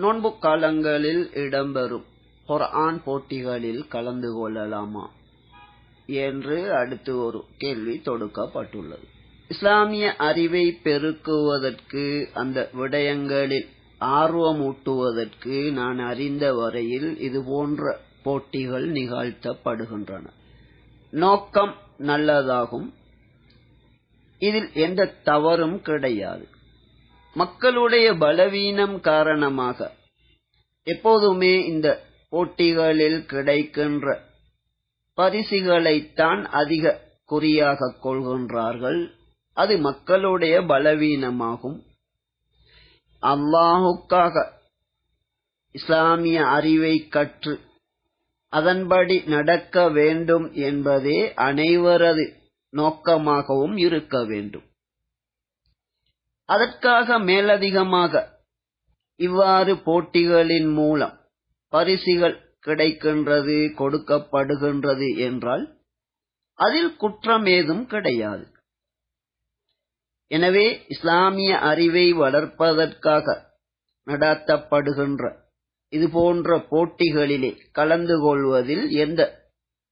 நோன்பு காலங்களில் இடம்பெறும் குர்ஆன் போட்டிகளில் கலந்து கொள்ளலாமா என்று அடுத்து ஒரு கேள்வி தொடுக்கப்பட்டுள்ளது. இஸ்லாமிய அறிவை பெருக்குவதற்கு, அந்த விடயங்களில் ஆர்வமூட்டுவதற்கு நான் அறிந்த வரையில் இது போன்ற போட்டிகள் நிகழ்த்தப்படுகின்றன. நோக்கம் நல்லதாகும், இதில் எந்த தவறும் கிடையாது. மக்களுடைய பலவீனம் காரணமாக எப்போதுமே இந்த போட்டிகளில் கிடைக்கின்ற பரிசுகளைத்தான் அதிக குறியாக கொள்கின்றார்கள். அது மக்களுடைய பலவீனமாகும். அல்லாஹுக்காக இஸ்லாமிய அறிவை கற்று அதன்படி நடக்க வேண்டும் என்பதே அனைவரது நோக்கமாகவும் இருக்க வேண்டும். அதற்காக மேலதிகமாக இவ்வாறு போட்டிகளின் மூலம் பரிசுகள் கிடைக்கின்றது, கொடுக்கப்படுகின்றது என்றால் அதில் குற்றம் ஏதும் கிடையாது. எனவே இஸ்லாமிய அறிவை வளர்ப்பதற்காக நடத்தப்படுகின்ற இது போன்ற போட்டிகளிலே கலந்து கொள்வதில் எந்த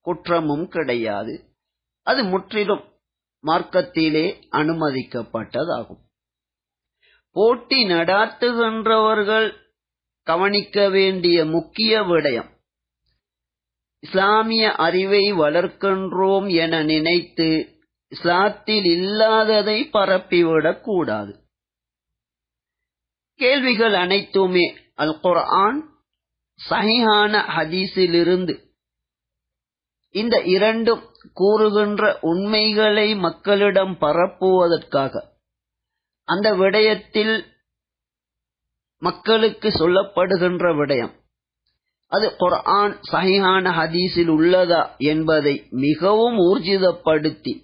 குற்றமும் கிடையாது. அது முற்றிலும் மார்க்கத்திலே அனுமதிக்கப்பட்டதாகும். போட்டி நடாத்துகின்றவர்கள் கவனிக்க வேண்டிய முக்கிய விடயம், இஸ்லாமிய அறிவை வளர்க்கின்றோம் என நினைத்து இஸ்லாத்தில் இல்லாததை பரப்பிவிடக் கூடாது. கேள்விகள் அனைத்துமே அல் குர்ஆன், சஹீஹான ஹதீஸிலிருந்து இந்த இரண்டும் கூறுகின்ற உண்மைகளை மக்களிடம் பரப்புவதற்காக, அந்த விடயத்தில் மக்களுக்கு சொல்லப்படுகின்ற விடயம் அது குர்ஆன் சஹீஹான ஹதீஸில் உள்ளதா என்பதை மிகவும் ஊர்ஜிதப்படுத்தி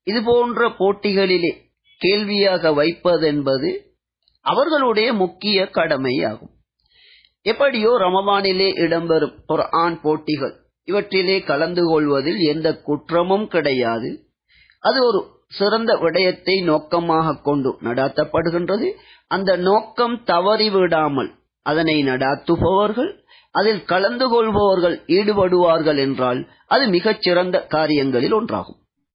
இது போன்ற போட்டிகளிலே கேள்வியாக வைப்பதென்பது அவர்களுடைய முக்கிய கடமையாகும். எப்படியோ ரமலானிலே இடம்பெறும் குர்ஆன் போட்டிகள், இவற்றிலே கலந்து கொள்வதில் எந்த குற்றமும் கிடையாது. அது ஒரு சிறந்த விடயத்தை நோக்கமாக கொண்டு நடாத்தப்படுகின்றது. அந்த நோக்கம் தவறிவிடாமல் அதனை நடாத்துபவர்கள், அதில் கலந்து கொள்பவர்கள் ஈடுபடுவார்கள் என்றால் அது மிகச் சிறந்த காரியங்களில் ஒன்றாகும்.